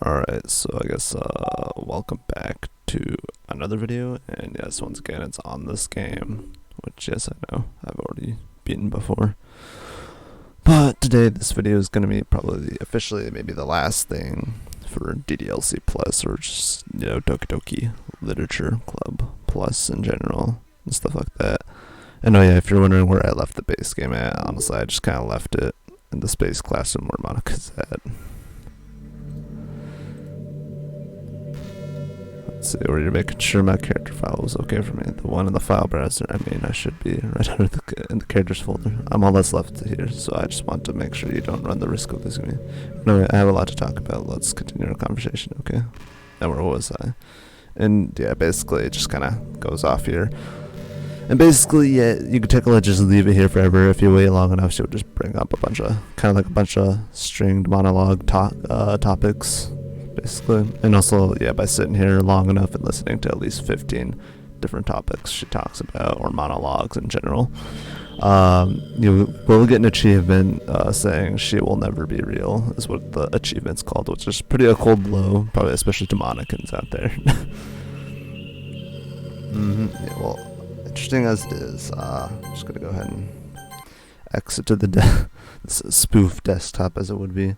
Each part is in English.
Alright, so I guess welcome back to another video, and yes, once again it's on this game, which yes, I know I've already beaten before. But today this video is going to be probably officially maybe the last thing for DDLC Plus, or just, Doki Doki Literature Club Plus in general, and stuff like that. And oh yeah, if you're wondering where I left the base game at, honestly I just kind of left it in the space classroom where Monica's at. Let's see, we're making sure my character file was okay for me. The one in the file browser, I should be right under in the characters folder. I'm all that's left here, so I just want to make sure you don't run the risk of losing me. Anyway, I have a lot to talk about. Let's continue our conversation, okay? And where was I? And yeah, basically it just kind of goes off here. And basically, yeah, you could technically just leave it here forever. If you wait long enough, she'll just bring up a bunch of, stringed monologue topics, basically. And also, yeah, by sitting here long enough and listening to at least 15 different topics she talks about, or monologues in general, you will get an achievement saying she will never be real, is what the achievement's called, which is pretty a cold blow, probably especially to Monicans out there. Yeah, well, interesting as it is, I'm just going to go ahead and exit to the spoof desktop, as it would be.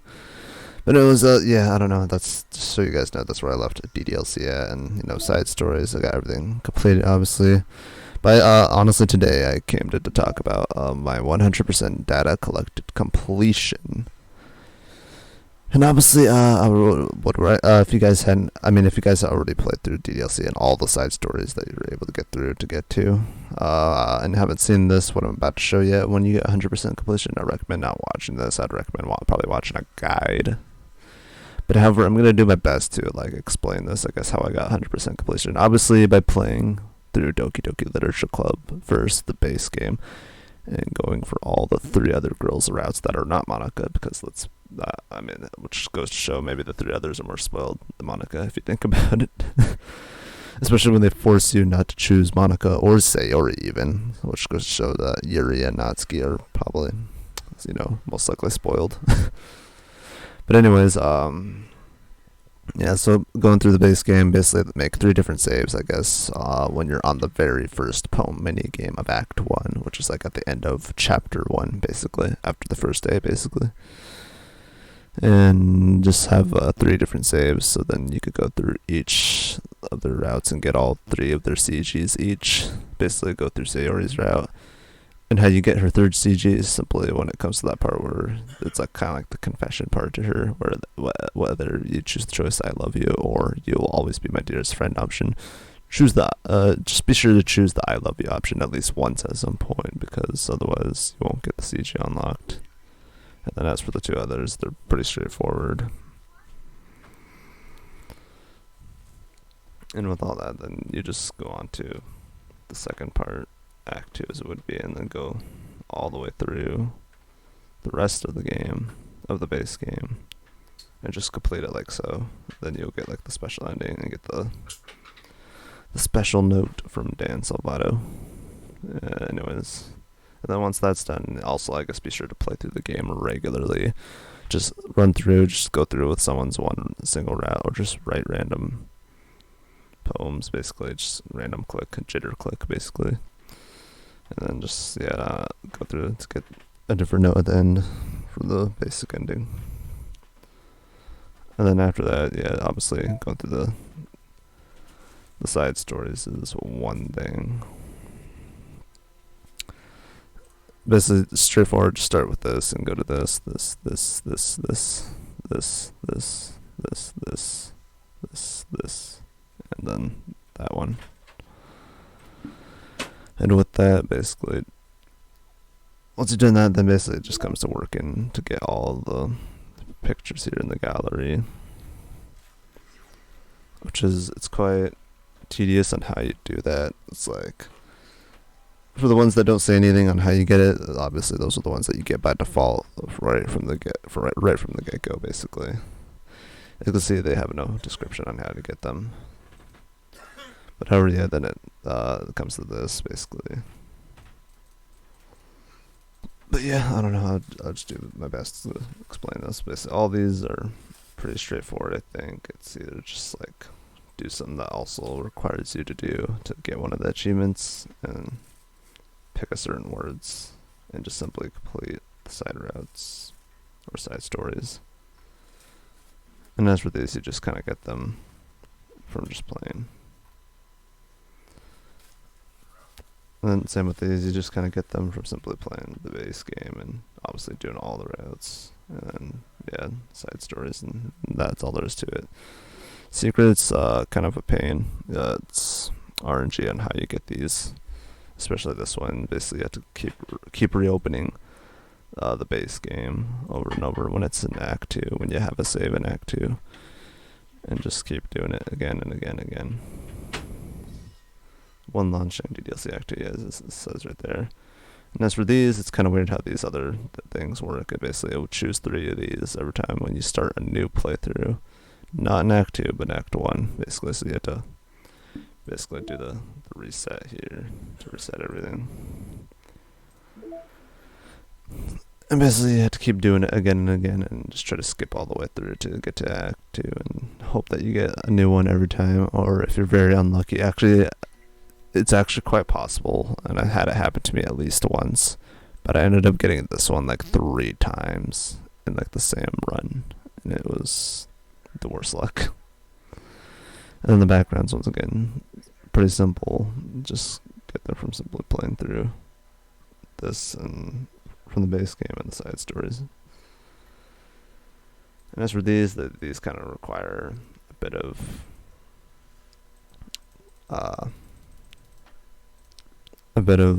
But it was, yeah, I don't know, that's just so you guys know, that's where I left DDLC at, and, side stories, I got everything completed, obviously. But, honestly, today I came to talk about, my 100% data collected completion. And obviously, if you guys already played through DDLC and all the side stories that you were able to get to, and haven't seen this, what I'm about to show you, when you get 100% completion, I recommend not watching this. I'd recommend probably watching a guide. But however, I'm going to do my best to, explain this, I guess, how I got 100% completion. Obviously, by playing through Doki Doki Literature Club first, the base game, and going for all the 3 other girls' routes that are not Monica, because which goes to show maybe the 3 others are more spoiled than Monica, if you think about it. Especially when they force you not to choose Monica or Sayori even, which goes to show that Yuri and Natsuki are probably, most likely spoiled. But anyways, yeah, so going through the base game, basically make 3 different saves, I guess, when you're on the very first poem mini game of Act 1, which is at the end of Chapter 1, basically, after the first day, basically. And just have 3 different saves, so then you could go through each of their routes and get all 3 of their CGs each. Basically go through Sayori's route. And how you get her 3rd CG is simply when it comes to that part where it's kind of like the confession part to her, where whether you choose the choice I love you or you will always be my dearest friend option, choose just be sure to choose the I love you option at least once at some point, because otherwise you won't get the CG unlocked. And then as for the 2 others, they're pretty straightforward. And with all that, then you just go on to the second part, Act 2 as it would be, and then go all the way through the rest of the game, of the base game, and just complete it like so. Then you'll get the special ending and get the special note from Dan Salvato. Anyways, and then once that's done, also I guess be sure to play through the game regularly. Just go through with someone's one single route, or just write random poems, basically, just random jitter click, basically. And then just, go through to get a different note at the end for the basic ending. And then after that, yeah, obviously going through the side stories is one thing. Basically, straightforward, just start with this and go to this, and then that one. And with that, basically, once you've done that, then basically it just comes to working to get all the pictures here in the gallery, it's quite tedious on how you do that. It's for the ones that don't say anything on how you get it, obviously those are the ones that you get by default right from the get-go, basically. You can see they have no description on how to get them. But however, yeah, then it comes to this, basically. But yeah, I don't know, I'll just do my best to explain this. Basically, all these are pretty straightforward, I think. It's either just like do something that also requires you to do to get one of the achievements, and pick a certain words, and just simply complete the side routes or side stories. And as for these, you just kind of get them from just playing. And then same with these, you just kind of get them from simply playing the base game and obviously doing all the routes. And then, yeah, side stories, and that's all there is to it. Secrets, kind of a pain. It's RNG on how you get these, especially this one. Basically, you have to keep reopening the base game over and over when it's in Act 2, when you have a save in Act 2. And just keep doing it again and again and again. One launch DLC Act 2, yeah, as it says right there. And as for these, it's kind of weird how these other things work. It will choose 3 of these every time when you start a new playthrough. Not in Act 2, but in Act 1, basically. So you have to basically do the reset here to reset everything. And basically you have to keep doing it again and again and just try to skip all the way through to get to Act 2 and hope that you get a new one every time. Or if you're very unlucky, it's actually quite possible, and I had it happen to me at least once, but I ended up getting this one like 3 times in like the same run, and it was the worst luck. And then the backgrounds, once again, pretty simple. Just get there from simply playing through this and from the base game and the side stories. And as for these kind of require a bit of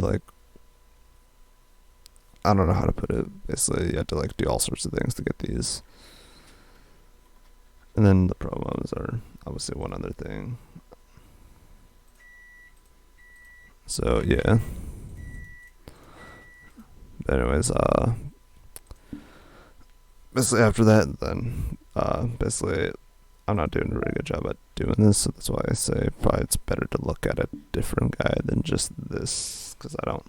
like, I don't know how to put it. Basically, you have to like do all sorts of things to get these. And then the promos are obviously one other thing. So yeah. But anyways, basically after that, then basically I'm not doing a really good job at doing this, so that's why I say probably it's better to look at a different guide than just this, because I'm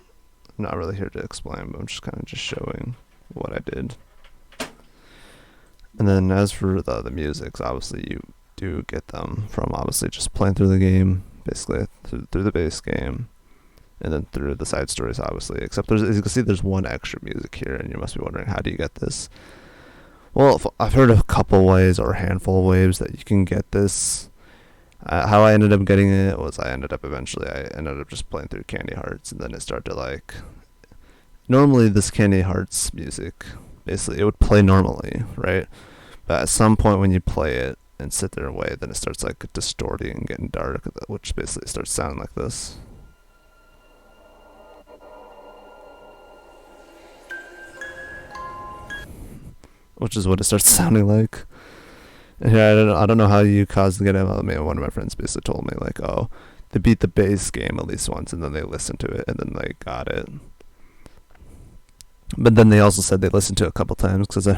not really here to explain, but I'm just kind of just showing what I did. And then as for the musics, obviously you do get them from obviously just playing through the game, basically through the base game, and then through the side stories, obviously. Except as you can see, there's one extra music here, and you must be wondering, how do you get this? Well, I've heard of a couple ways or a handful of ways that you can get this. How I ended up getting it was I ended up just playing through Candy Hearts, and then it started to like, normally this Candy Hearts music, basically it would play normally, right? But at some point when you play it and sit there and wait, then it starts like distorting and getting dark, which basically starts sounding like this. Which is what it starts sounding like. And yeah, I don't know how you caused to get it. I mean, one of my friends basically told me like, oh, they beat the base game at least once, and then they listened to it, and then they got it. But then they also said they listened to it a couple times, because I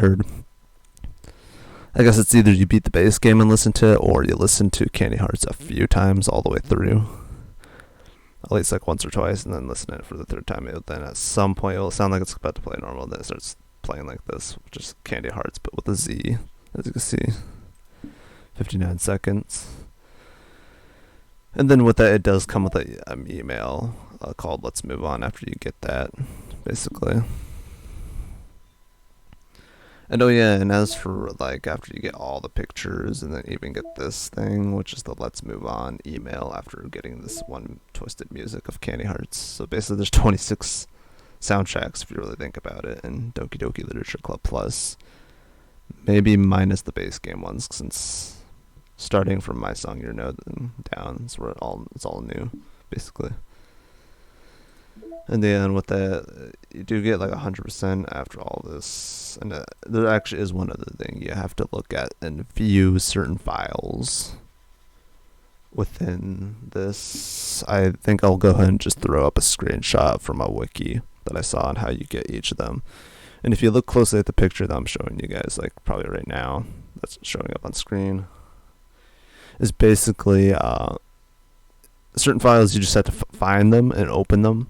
guess it's either you beat the base game and listen to it, or you listen to Candy Hearts a few times all the way through. At least like once or twice, and then listen to it for the 3rd time. Then at some point it will sound like it's about to play normal, then it starts playing like this, which is Candy Hearts, but with a Z, as you can see. 59 seconds. And then with that, it does come with an email called Let's Move On after you get that, basically. And oh yeah, and as for like after you get all the pictures and then even get this thing, which is the Let's Move On email after getting this one twisted music of Candy Hearts. So basically there's 26 soundtracks if you really think about it in Doki Doki Literature Club Plus. Maybe minus the base game ones, since starting from My Song Your Note and down, it's all new, basically. And then with that, you do get like 100% after all this. And there actually is one other thing you have to look at and view certain files within this. I think I'll go ahead and just throw up a screenshot from a wiki that I saw on how you get each of them. And if you look closely at the picture that I'm showing you guys, like probably right now, that's showing up on screen, is basically certain files you just have to find them and open them.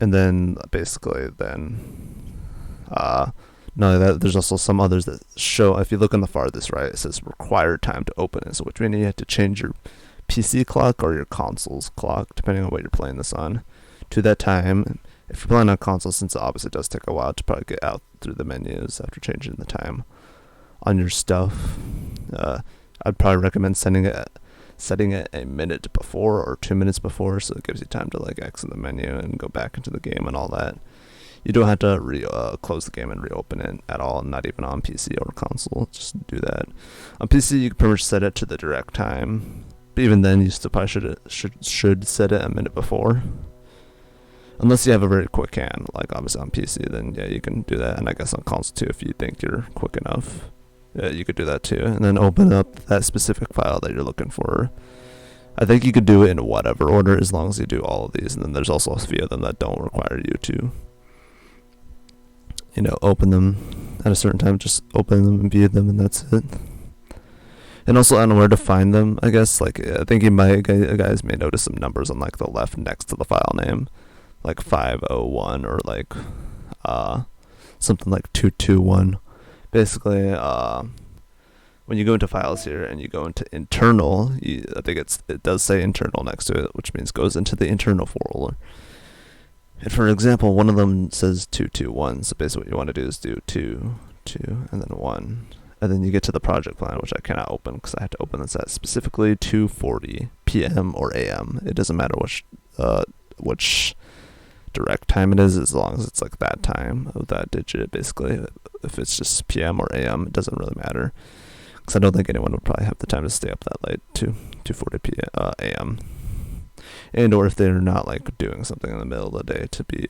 And then basically then Not only that, there's also some others that show, if you look on the farthest right, it says required time to open it, so which means you have to change your PC clock or your console's clock, depending on what you're playing this on, to that time. If you're playing on console, since it obviously does take a while to probably get out through the menus after changing the time on your stuff, I'd probably recommend setting it a minute before or 2 minutes before, so it gives you time to like exit the menu and go back into the game and all that. You don't have to close the game and reopen it at all, not even on PC or console. Just do that. On PC, you can pretty much set it to the direct time, but even then, you still probably should set it a minute before. Unless you have a very quick hand, like obviously on PC, then yeah, you can do that. And I guess on console too, if you think you're quick enough, yeah, you could do that too. And then open up that specific file that you're looking for. I think you could do it in whatever order as long as you do all of these. And then there's also a few of them that don't require you to, open them at a certain time. Just open them and view them, and that's it. And also on where to find them, I guess. Like I think guys may notice some numbers on like the left next to the file name, like 501 or like something like 221. Basically, when you go into files here and you go into internal, I think it does say internal next to it, which means goes into the internal folder. And for example, one of them says 221. So basically, what you want to do is do 2, and then 1, and then you get to the project plan, which I cannot open because I have to open this at specifically 2:40 p.m. or a.m. It doesn't matter which direct time it is, as long as it's like that time of that digit. Basically, if it's just PM or AM, it doesn't really matter, because I don't think anyone would probably have the time to stay up that late to 2:40 p.m. AM, and or if they're not like doing something in the middle of the day to be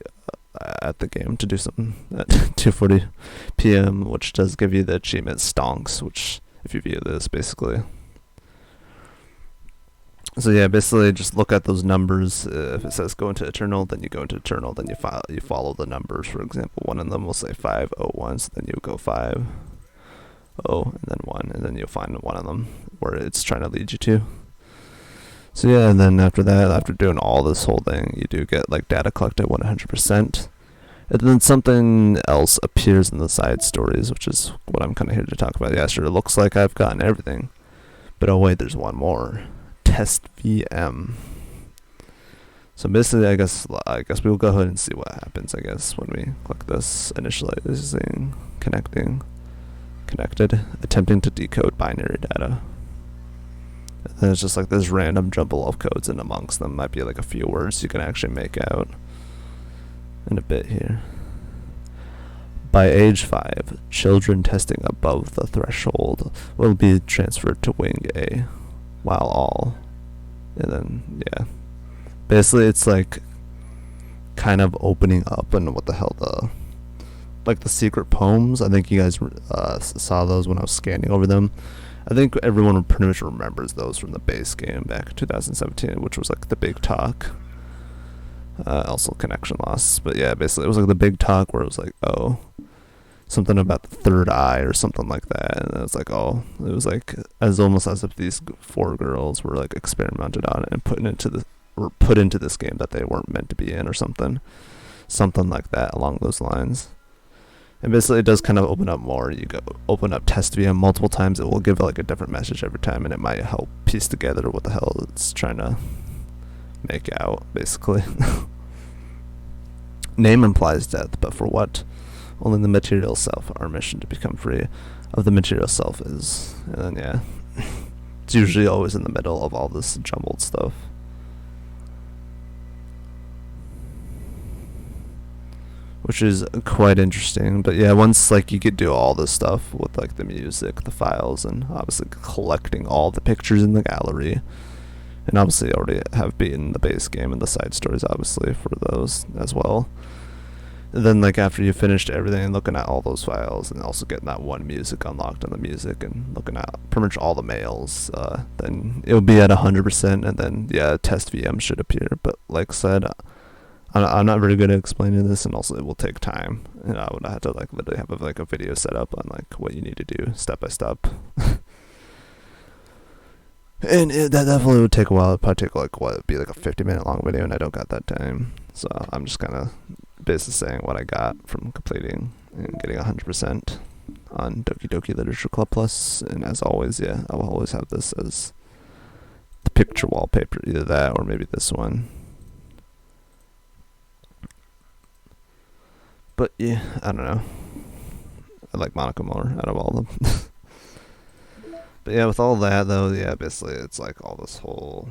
at the game to do something at 2:40 p.m., which does give you the achievement stonks, which if you view this basically. So yeah, basically just look at those numbers. If it says go into eternal, then you go into eternal. Then you follow the numbers. For example, one of them will say 501, so then you go 50 and then 1, and then you'll find one of them where it's trying to lead you to. So yeah, and then after that, after doing all this whole thing, you do get like data collected 100%. And then something else appears in the side stories, which is what I'm kind of here to talk about. Yeah, sure, it looks like I've gotten everything, but oh wait, there's one more. Test VM. So basically, I guess we'll go ahead and see what happens. I guess when we click this, initializing, connected, attempting to decode binary data. And then it's just like this random jumble of codes, and amongst them might be like a few words you can actually make out in a bit here. By age 5, children testing above the threshold will be transferred to Wing A. While all, and then yeah, basically it's like kind of opening up, and what the hell, the secret poems. I think you guys saw those when I was scanning over them. I think everyone pretty much remembers those from the base game back in 2017, which was like the big talk. Also connection loss, but yeah, basically it was like the big talk where it was like, oh, something about the third eye or something like that, and it was like, oh, it was like almost as if these 4 girls were like experimented on it and put into this game that they weren't meant to be in, or something like that along those lines. And basically it does kind of open up more. You go open up test VM multiple times, it will give like a different message every time, and it might help piece together what the hell it's trying to make out, basically. Name implies death, but for what? Only the material self. Our mission to become free of the material self is. And then yeah, it's usually always in the middle of all this jumbled stuff. Which is quite interesting. But yeah, once like you could do all this stuff with like the music, the files, and obviously collecting all the pictures in the gallery, and obviously already have beaten the base game and the side stories obviously for those as well. And then like after you finished everything and looking at all those files, and also getting that one music unlocked on the music, and looking at pretty much all the mails, then it'll be at 100%, and then yeah, test VM should appear. But like I said, I'm not very good at explaining this, and also it will take time, and I would have to like literally have a video set up on like what you need to do step by step. And that definitely would take a while. It'd probably take it'd be like a 50-minute long video, and I don't got that time, so I'm just kind of basically saying what I got from completing and getting 100% on Doki Doki Literature Club Plus. And as always, yeah, I will always have this as the picture wallpaper, either that or maybe this one. But yeah, I don't know. I like Monica more out of all of them. But yeah, with all that though, yeah, basically it's like all this whole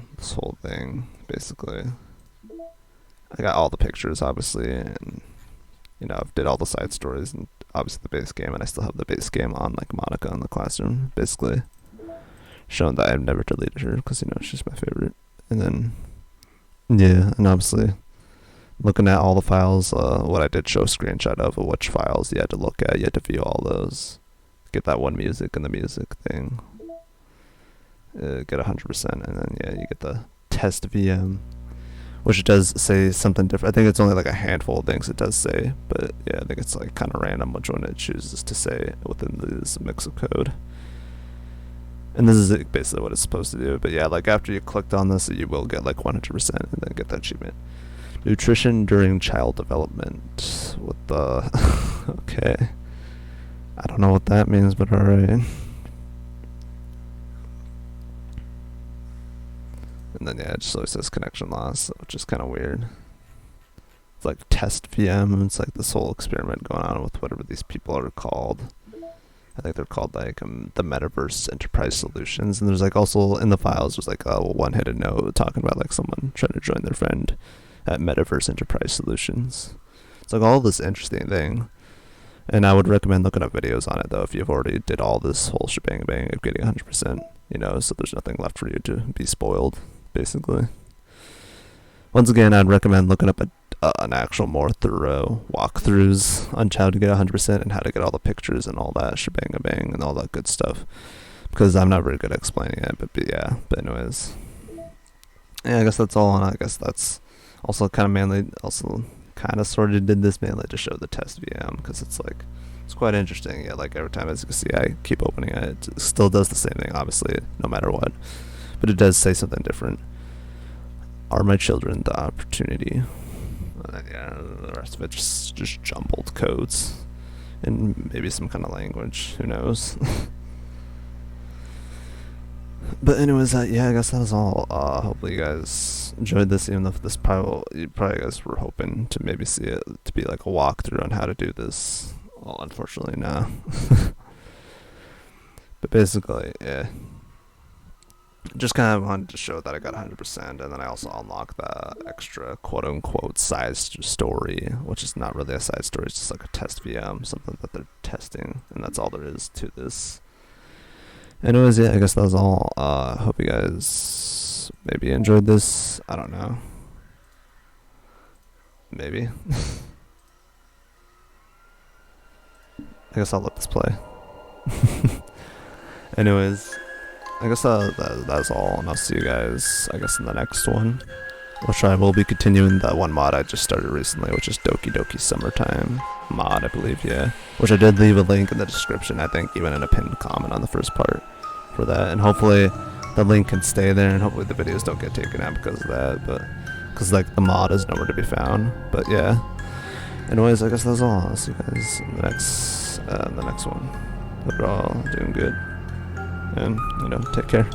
thing. Basically, I got all the pictures, obviously, and you know, I've did all the side stories and obviously the base game, and I still have the base game on like Monica in the classroom, basically showing that I've never deleted her because, you know, she's my favorite. And then yeah, and obviously looking at all the files, what I did show a screenshot of which files you had to look at, you had to view all those, get that one music and the music thing, get 100%, and then yeah, you get the test VM, which does say something different. I think it's only like a handful of things it does say, but yeah, I think it's like kind of random which one it chooses to say within this mix of code. And this is basically what it's supposed to do. But yeah, like after you clicked on this, you will get like 100% and then get that achievement. Nutrition during child development. What the... Okay. I don't know what that means, but alright. And then yeah, it just always says connection loss, which is kind of weird. It's like test VM, it's like this whole experiment going on with whatever these people are called. I think they're called like the Metaverse Enterprise Solutions. And there's like also in the files, there's like one hidden note talking about like someone trying to join their friend at Metaverse Enterprise Solutions. It's like all this interesting thing. And I would recommend looking up videos on it though if you've already did all this whole shebang bang of getting 100%, you know, so there's nothing left for you to be spoiled, basically. Once again, I'd recommend looking up an actual more thorough walkthroughs on how to get 100% and how to get all the pictures and all that shebang bang and all that good stuff, because I'm not very good at explaining it. But yeah, but anyways, yeah, I guess that's all. And I guess that's also kind of mainly, also kind of sort of did this mainly to show the test VM, because it's like, it's quite interesting. Yeah, like every time, as you can see, I keep opening it, it still does the same thing, obviously, no matter what, but it does say something different. Are my children the opportunity? And then, yeah, the rest of it just jumbled codes and maybe some kind of language, who knows. But anyways, yeah, I guess that was all. Hopefully you guys enjoyed this, even if this you probably guys were hoping to maybe see it to be like a walkthrough on how to do this. Well, unfortunately, no. But basically, yeah, just kind of wanted to show that I got 100%, and then I also unlocked the extra quote-unquote side story, which is not really a side story, it's just like a test VM, something that they're testing, and that's all there is to this. Anyways, yeah, I guess that was all. Hope you guys maybe enjoyed this. I don't know. Maybe. I guess I'll let this play. Anyways, I guess that's all, and I'll see you guys, I guess, in the next one, which I will be continuing that one mod I just started recently, which is Doki Doki Summertime mod, I believe, yeah. Which I did leave a link in the description, I think, even in a pinned comment on the first part for that, and hopefully the link can stay there, and hopefully the videos don't get taken out because of that, but, because, like, the mod is nowhere to be found, but yeah. Anyways, I guess that's all. I'll see you guys in the next one. Hope you're all doing good. And, you know, take care.